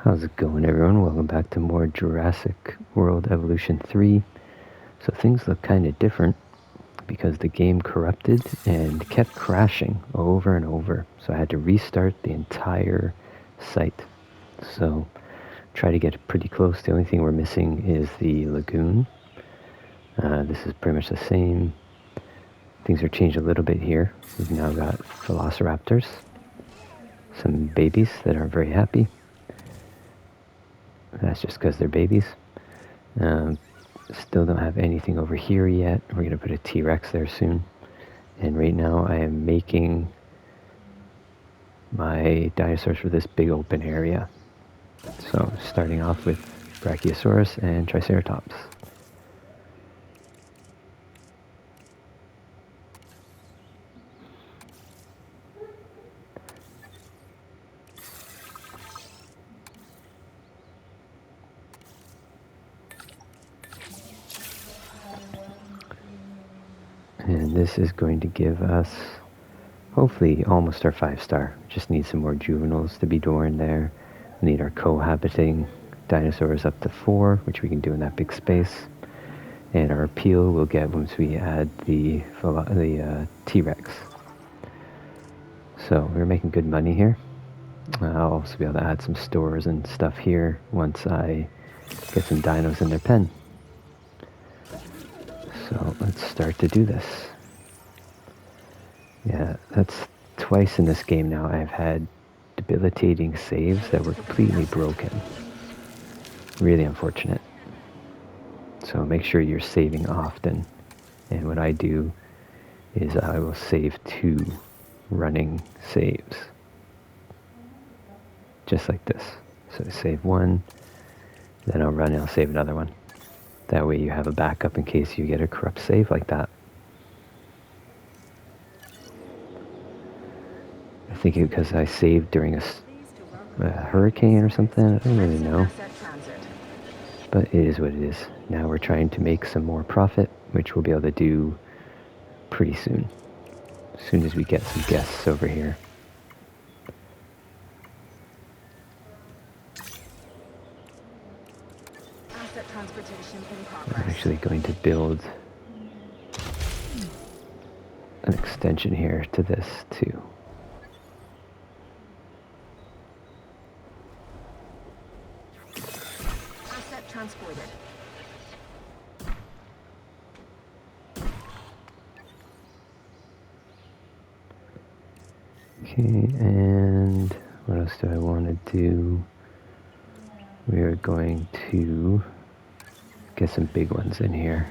How's it going, everyone? Welcome back to more Jurassic World Evolution 3. So things look kind of different because the game corrupted and kept crashing over and over. So I had to restart the entire site. So try to get pretty close. The only thing we're missing is the lagoon. This is pretty much the same. Things are changed a little bit here. We've now got velociraptors. Some babies that aren't very happy. That's just because they're babies. Still don't have anything over here yet. We're going to put a T-Rex there soon. And right now I am making my dinosaurs for this big open area. So starting off with Brachiosaurus and Triceratops. And this is going to give us, hopefully, almost our 5-star. Just need some more juveniles to be born there. We need our cohabiting dinosaurs up to 4, which we can do in that big space. And our appeal we'll get once we add the T-Rex. So we're making good money here. I'll also be able to add some stores and stuff here once I get some dinos in their pen. So let's start to do this. Yeah, that's twice in this game now I've had debilitating saves that were completely broken. Really unfortunate. So make sure you're saving often. And what I do is I will save 2 running saves. Just like this. So save 1, then I'll run and I'll save another one. That way you have a backup in case you get a corrupt save like that. I think because I saved during a hurricane or something, I don't really know. But it is what it is. Now we're trying to make some more profit, which we'll be able to do pretty soon. As soon as we get some guests over here. I'm actually going to build an extension here to this too. Asset transported. Okay, and what else do I want to do? We are going to get some big ones in here.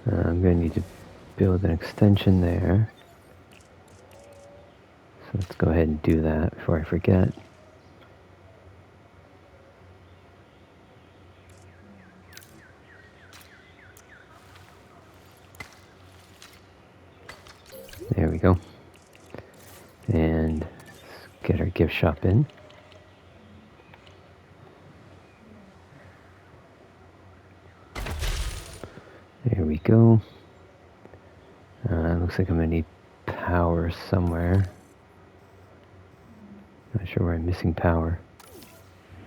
I'm going to need to build an extension there. So let's go ahead and do that before I forget. There we go. And let's get our gift shop in. There we go. Looks like I'm going to need power somewhere. Not sure where I'm missing power.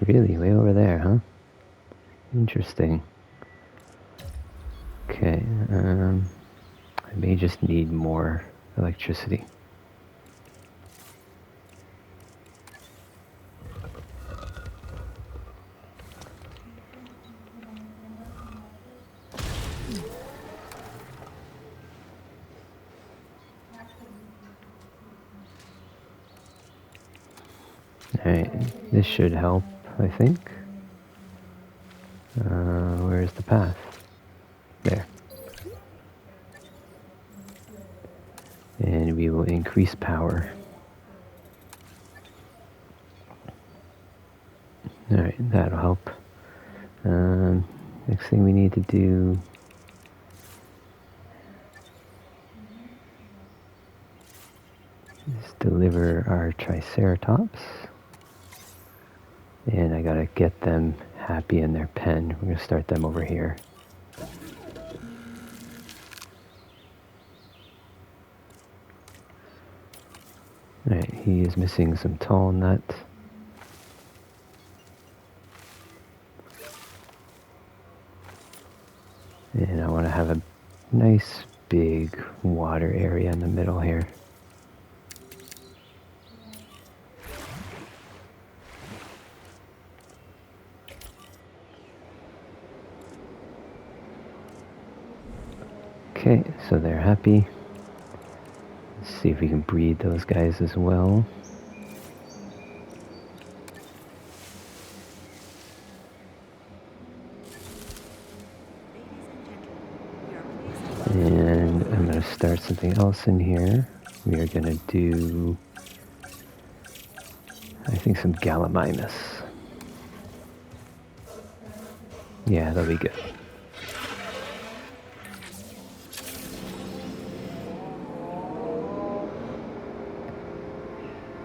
Really? Way over there, huh? Interesting. Okay, I may just need more electricity. Alright, this should help, I think. Where's the path? There. And we will increase power. Alright, that'll help. Next thing we need to do deliver our Triceratops. And I gotta get them happy in their pen. We're gonna start them over here. Alright, he is missing some tall nuts. And I want to have a nice big water area in the middle here. Okay, so they're happy. Let's see if we can breed those guys as well. And I'm going to start something else in here. We are going to do, I think, some Gallimimus. Yeah, that'll be good.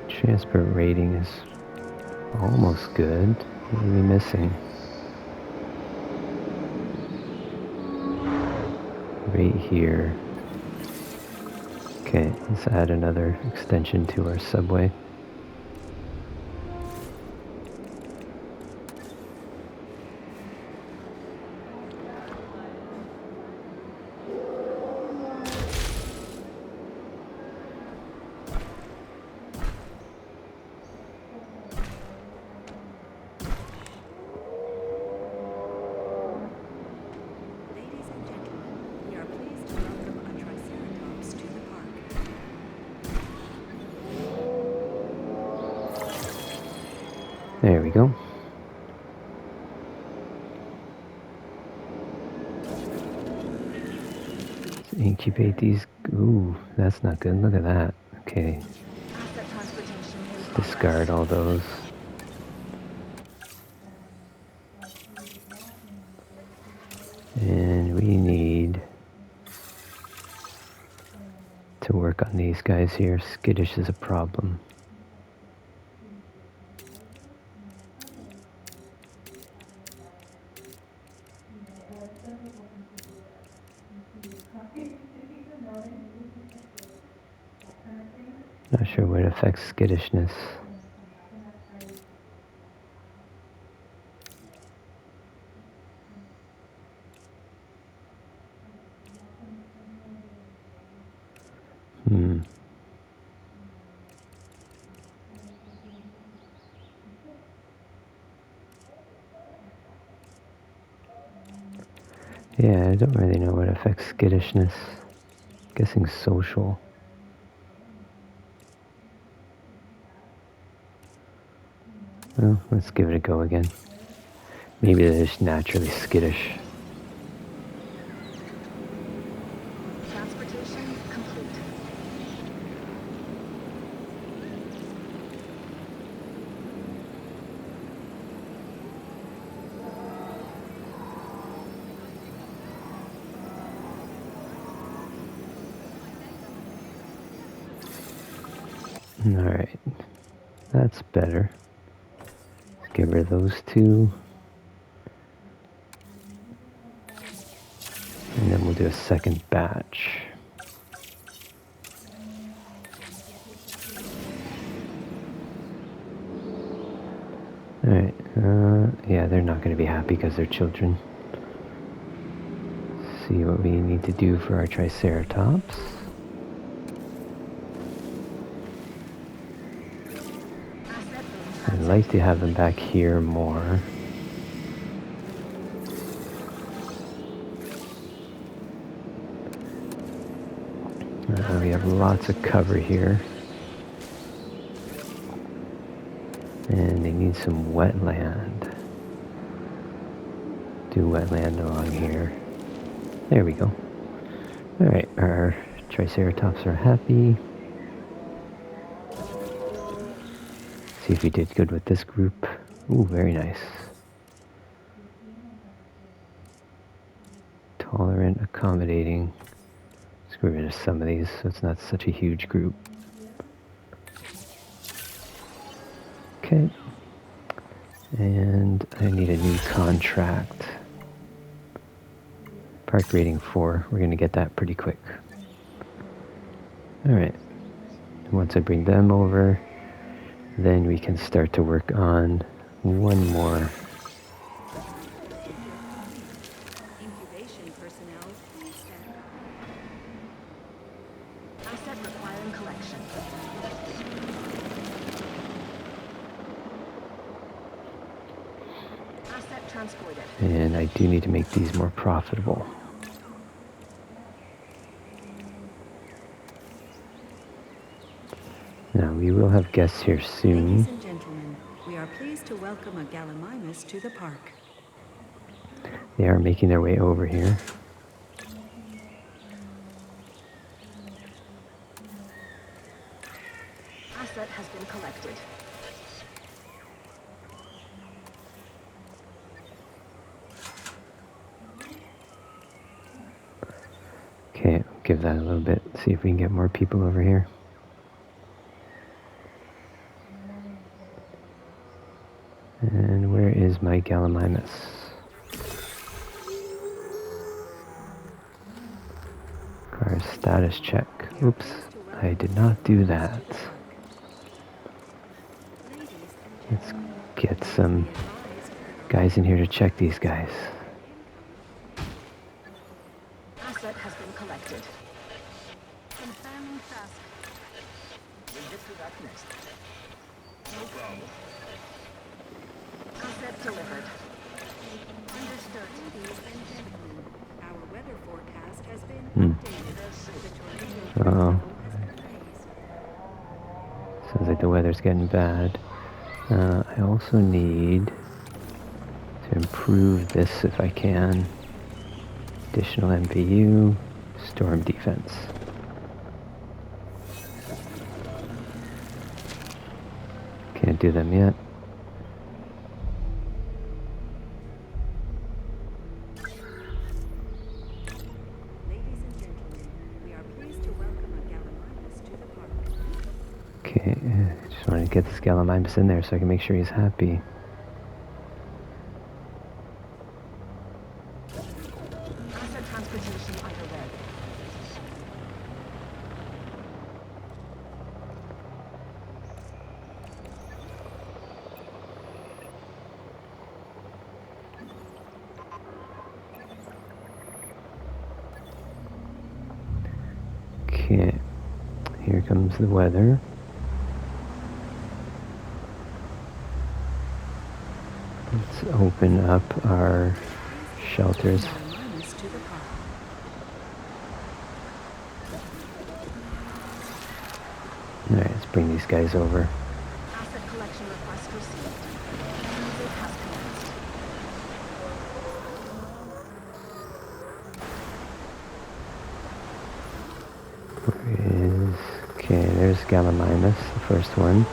Transport rating is almost good. What are we missing? Right here. Okay, let's add another extension to our subway. There we go. Let's incubate these. Ooh, that's not good. Look at that. Okay. Let's discard all those. And we need to work on these guys here. Skittish is a problem. Not sure what affects skittishness. Yeah, I don't really know what affects skittishness. Guessing social. Well, let's give it a go again. Maybe they're just naturally skittish. Transportation complete. Alright, that's better. Let's get rid of those two. And then we'll do a second batch. Alright, yeah, they're not going to be happy because they're children. Let's see what we need to do for our Triceratops. I'd like to have them back here more. We have lots of cover here. And they need some wetland. Do wetland along here. There we go. Alright, our Triceratops are happy. See if we did good with this group. Ooh, very nice. Tolerant, accommodating. Let's get rid of some of these so it's not such a huge group. Okay. And I need a new contract. Park rating 4. We're going to get that pretty quick. Alright. Once I bring them over, then we can start to work on one more. Incubation personnel, please stand by. Asset requiring collection. Asset transported. And I do need to make these more profitable. Now, we will have guests here soon. Ladies and gentlemen, we are pleased to welcome a Gallimimus to the park. They are making their way over here. Asset has been collected. Okay, give that a little bit. See if we can get more people over here. And where is my Gallimimus? Requires status check. Oops, I did not do that. Let's get some guys in here to check these guys. Asset has been collected. Confirming task. We'll get to that next. No problem. Asset delivered. Understood. Ladies and gentlemen, our weather forecast has been updated. The tornado Uh-oh. has been raised. Sounds like the weather's getting bad. I also need to improve this if I can. Additional MVU, storm defense. Can't do them yet. Ladies and gentlemen, we are pleased to welcome a Gallimimus to the park. Okay, just want to get this Gallimimus in there so I can make sure he's happy. Asset transportation underway. Okay, here comes the weather. Let's open up our shelters. Gallimimus to the park. Alright, let's bring these guys over. Asset collection request received. Transit has commenced. Okay, there's Gallimimus, the first one. Ladies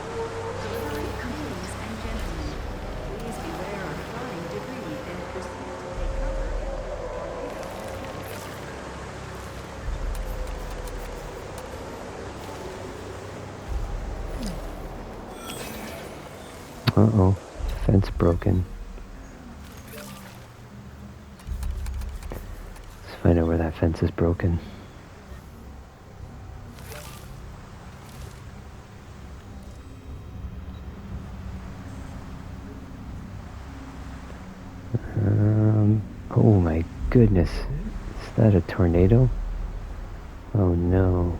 and gentlemen, please beware of flying debris and proceed to take cover. Uh-oh, fence broken. Let's find out where that fence is broken. Oh my goodness, is that a tornado? Oh no.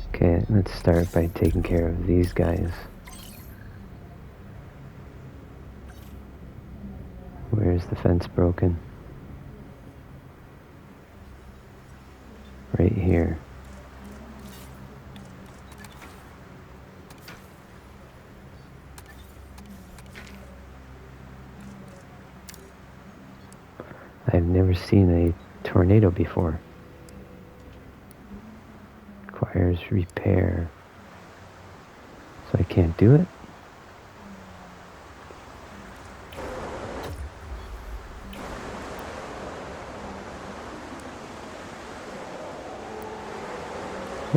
Okay, let's start by taking care of these guys. Where's the fence broken? Right here. I've never seen a tornado before. Requires repair. So I can't do it?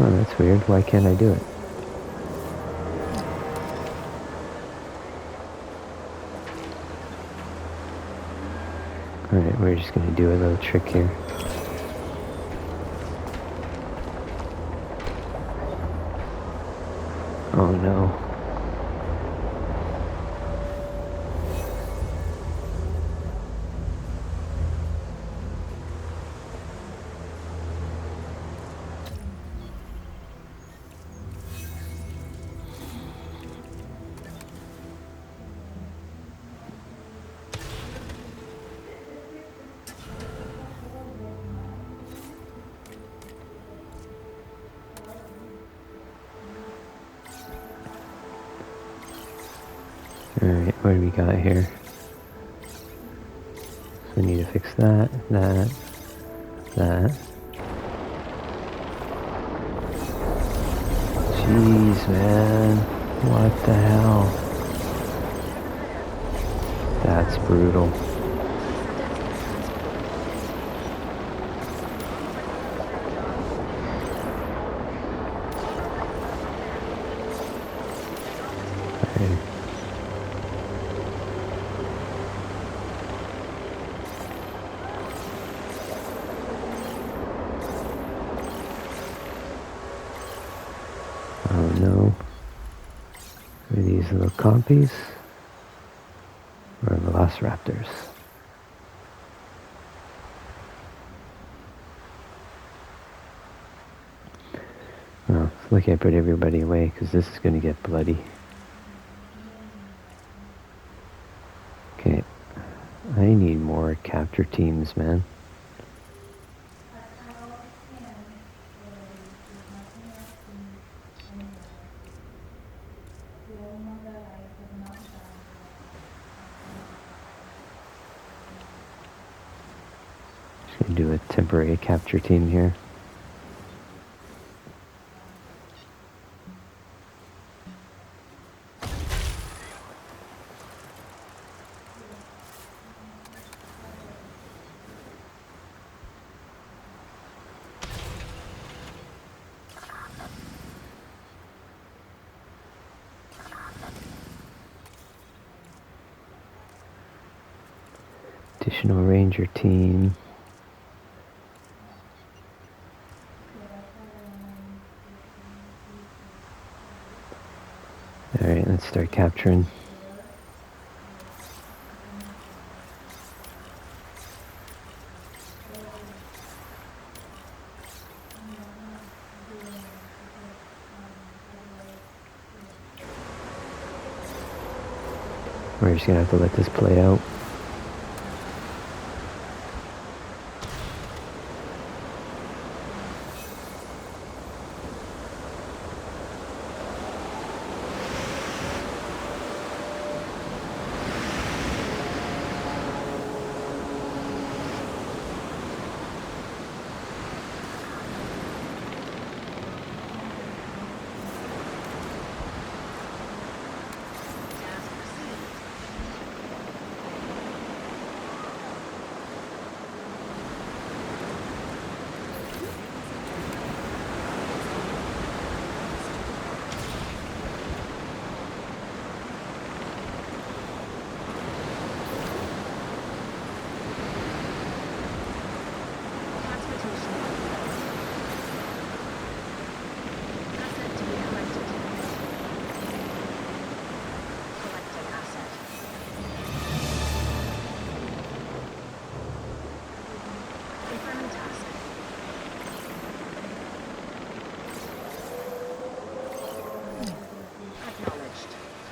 Oh, that's weird. Why can't I do it? Alright, we're just gonna do a little trick here. Oh no. Alright, what do we got here? So we need to fix that, that. Jeez, man. What the hell? That's brutal. Okay. Oh no. Are these little compies? Or velociraptors? Oh, it's lucky I put everybody away because this is going to get bloody. Okay. I need more capture teams, man. Just gonna do a temporary capture team here. Additional ranger team. Alright, let's start capturing. We're just gonna have to let this play out.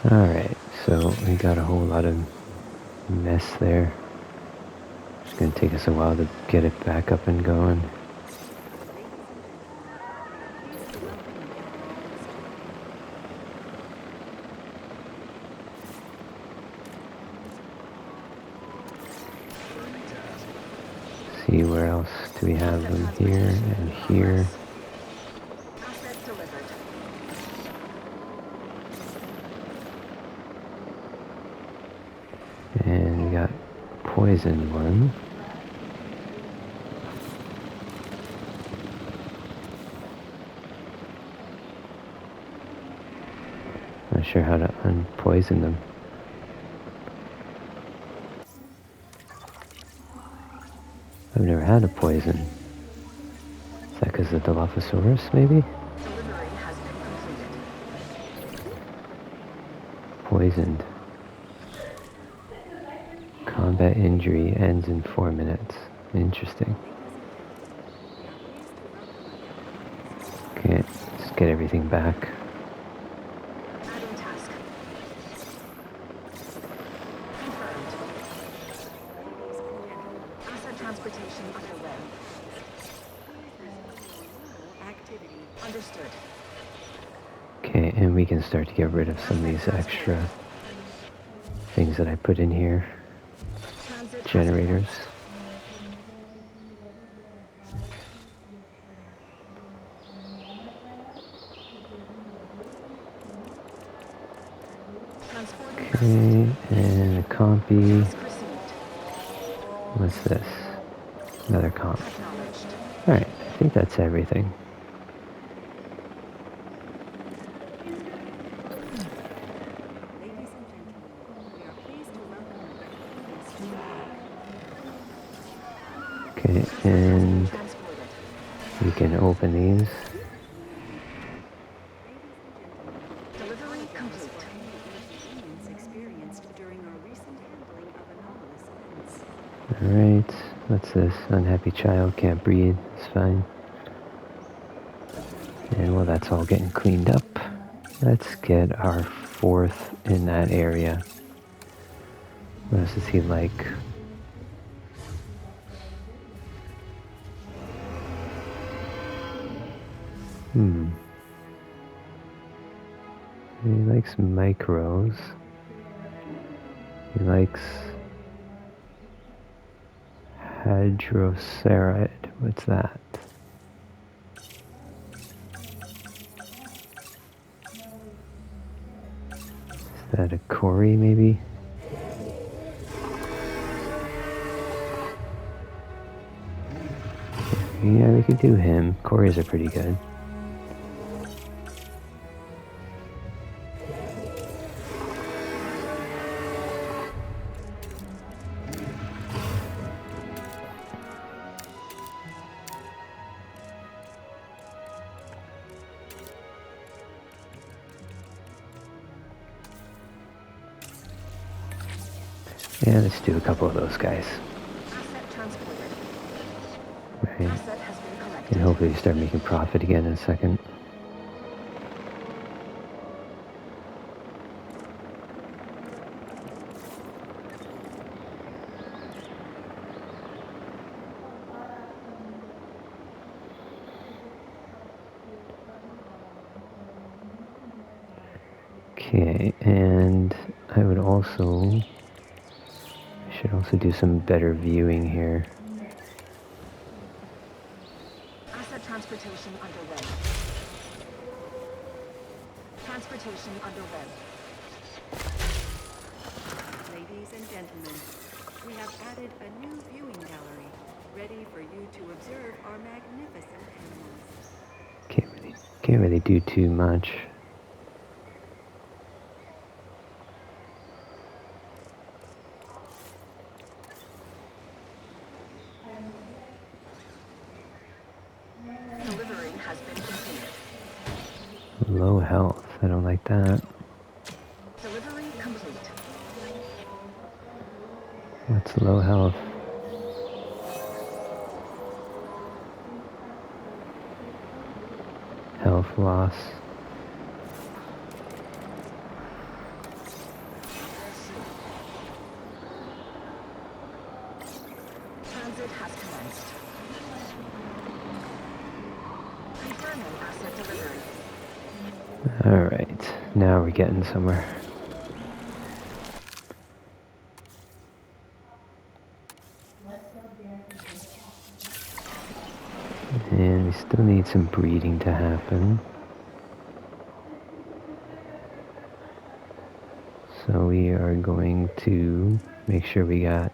Alright, so we got a whole lot of mess there. It's gonna take us a while to get it back up and going. See where else do we have them here and here. And we got poison one. sure how to unpoison them. I've never had a poison. Is that because of the Dilophosaurus, maybe? Delivery has been completed. Poisoned. Combat injury ends in 4 minutes. Interesting. Okay, let's get everything back. Adding task. Confirmed. Asset transportation underway. Activity. Understood. Okay, and we can start to get rid of some of these extra things that I put in here. Transit has Generators. Transporting Okay, and a compy. task received. What's this? Another comp. Acknowledged. Alright, I think that's everything. Ladies and gentlemen, we are pleased to welcome you to the Okay, and transported. we can open these. Delivery complete. Inconvenience experienced during our recent handling of anomalous events. Alright, what's this? Unhappy child, can't breathe, it's fine. And while that's all getting cleaned up, let's get our fourth in that area. What else is he like? He likes micros. He likes hadrocerid. What's that? Is that a Cory, maybe? Yeah, we could do him. Corys are pretty good. Yeah, let's do a couple of those guys. Asset transported. Right. Asset has been collected. And hopefully start making profit again in a second. Okay, and I would also... I should also do some better viewing here. Asset transportation underway. Transportation underway. Ladies and gentlemen, we have added a new viewing gallery, ready for you to observe our magnificent animals. Can't really do too much. Delivery has been completed. Low health, I don't like that. Delivery complete. What's low health? Health loss. Transit has commenced. Confirming asset delivery. Alright, now we're getting somewhere. And we still need some breeding to happen. So we are going to make sure we got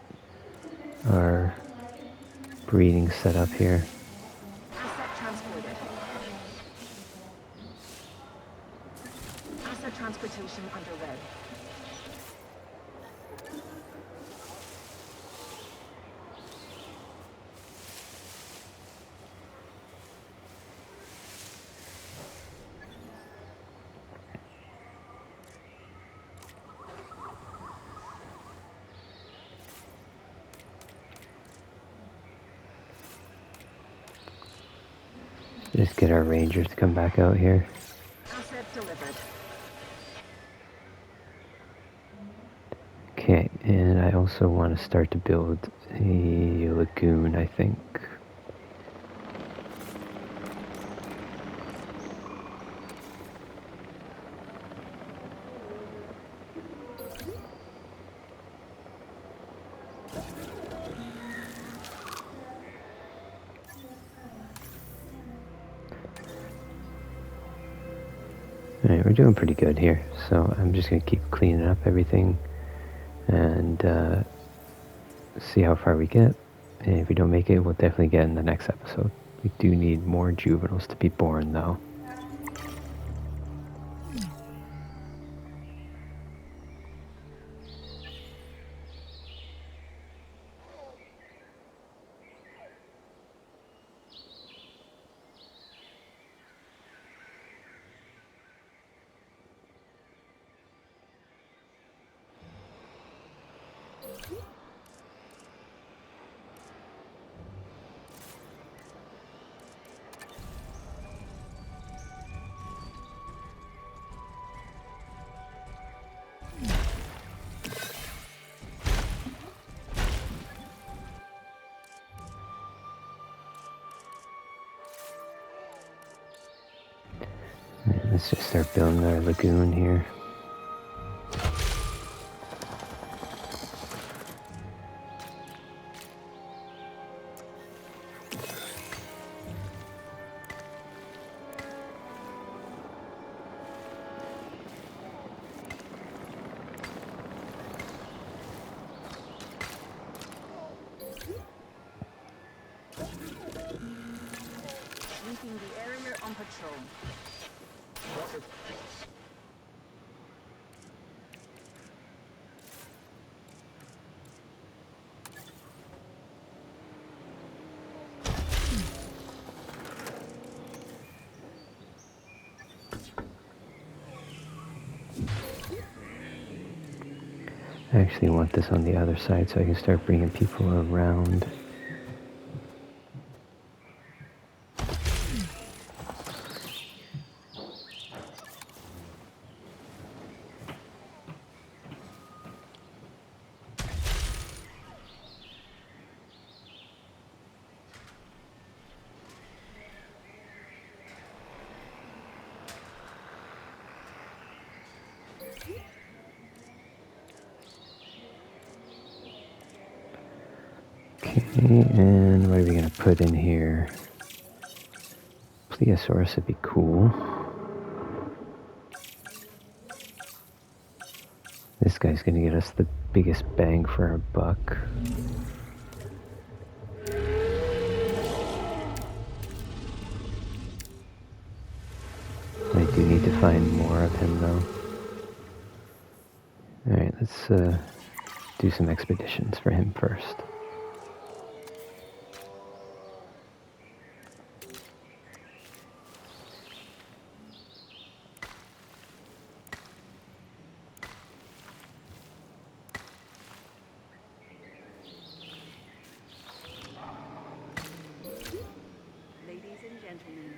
our breeding set up here. Asset transported. Asset transportation Construction underway. Just get our rangers to come back out here. Asset delivered. Okay, and I also want to start to build a lagoon, I think. Alright, we're doing pretty good here, so I'm just going to keep cleaning up everything and see how far we get. And if we don't make it, we'll definitely get in the next episode. We do need more juveniles to be born, though. Let's just start building our lagoon here. Sweeping the area on patrol. I actually want this on the other side so I can start bringing people around. Okay, and what are we going to put in here? Plesiosaurus would be cool. This guy's going to get us the biggest bang for our buck. I do need to find more of him, though. Alright, let's do some expeditions for him first. Ladies and gentlemen,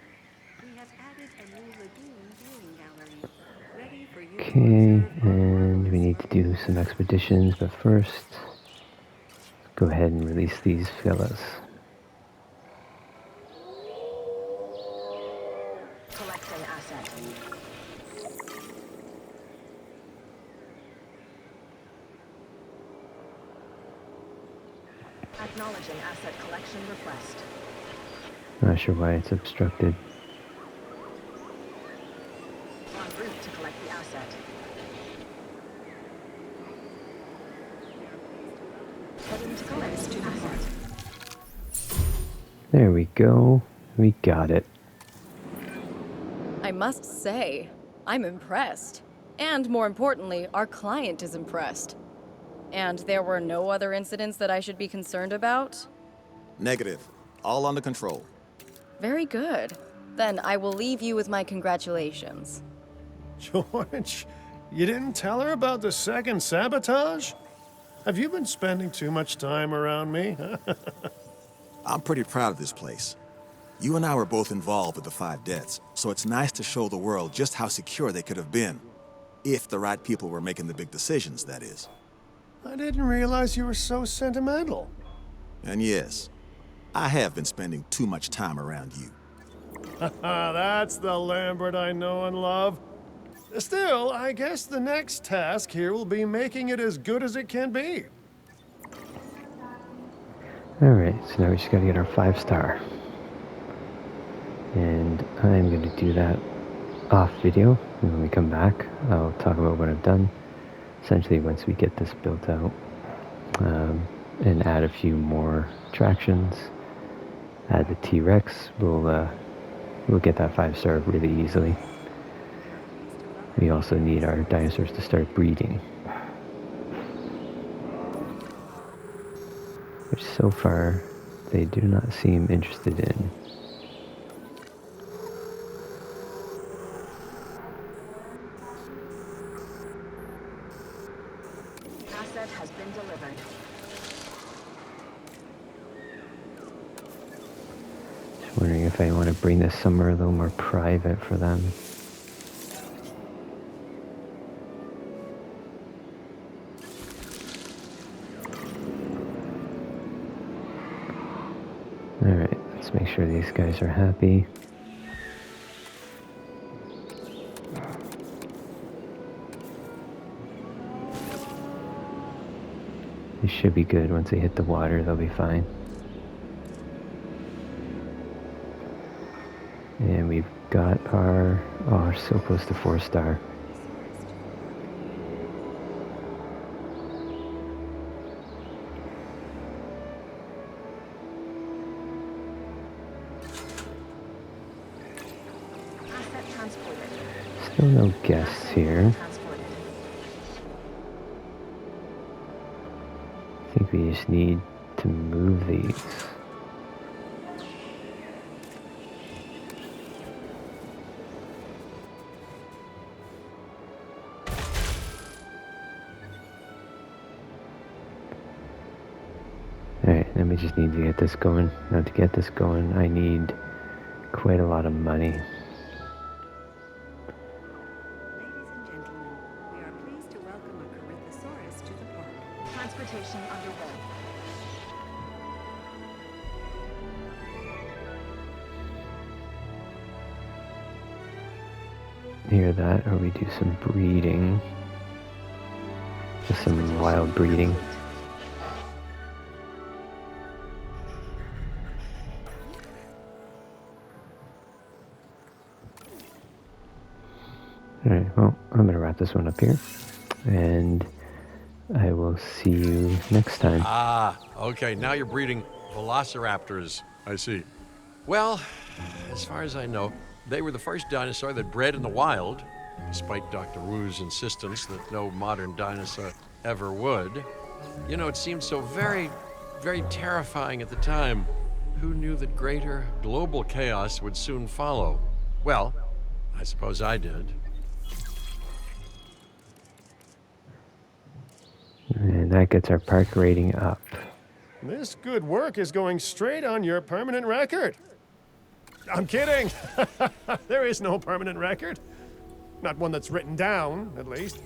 we have added a new lagoon viewing gallery, ready for you to Okay, observe our and we marvelous need to do some expeditions, but first, go ahead and release these fellas. Collecting asset. Acknowledging asset collection request. Not sure why it's obstructed. En route to collect the asset. Heading to collect the asset. There we go. We got it. I must say, I'm impressed. And more importantly, our client is impressed. And there were no other incidents that I should be concerned about? Negative. All under control. Very good. Then I will leave you with my congratulations. George, you didn't tell her about the second sabotage? Have you been spending too much time around me? I'm pretty proud of this place. You and I were both involved with the 5 deaths, so it's nice to show the world just how secure they could have been. If the right people were making the big decisions, that is. I didn't realize you were so sentimental. And yes, I have been spending too much time around you. That's the Lambert I know and love. Still, I guess the next task here will be making it as good as it can be. Alright, so now we just gotta get our 5-star. And I'm gonna do that off video. And when we come back, I'll talk about what I've done. Essentially, once we get this built out, and add a few more attractions, add the T-Rex, we'll get that 5-star really easily. We also need our dinosaurs to start breeding, which so far they do not seem interested in. Asset has been delivered. Just wondering if I want to bring this somewhere a little more private for them. Alright, let's make sure these guys are happy. They should be good. Once they hit the water, they'll be fine. And we've got our... oh, we're so close to 4-star. Asset transported. Still no guests here. Transported. I think we just need to move these. Alright, then we just need to get this going. Now to get this going, I need quite a lot of money. Ladies and gentlemen, we are pleased to welcome a Corythosaurus to the park. Transportation underway. Hear that, or we do some breeding. Just some wild breeding. Alright, well, I'm gonna wrap this one up here. And I will see you next time. Ah, okay, now you're breeding velociraptors. I see. Well, as far as I know, they were the first dinosaur that bred in the wild, despite Dr. Wu's insistence that no modern dinosaur ever would. You know, it seemed so very, very terrifying at the time. Who knew that greater global chaos would soon follow? Well, I suppose I did. And that gets our park rating up. This good work is going straight on your permanent record. I'm kidding. There is no permanent record. Not one that's written down, at least.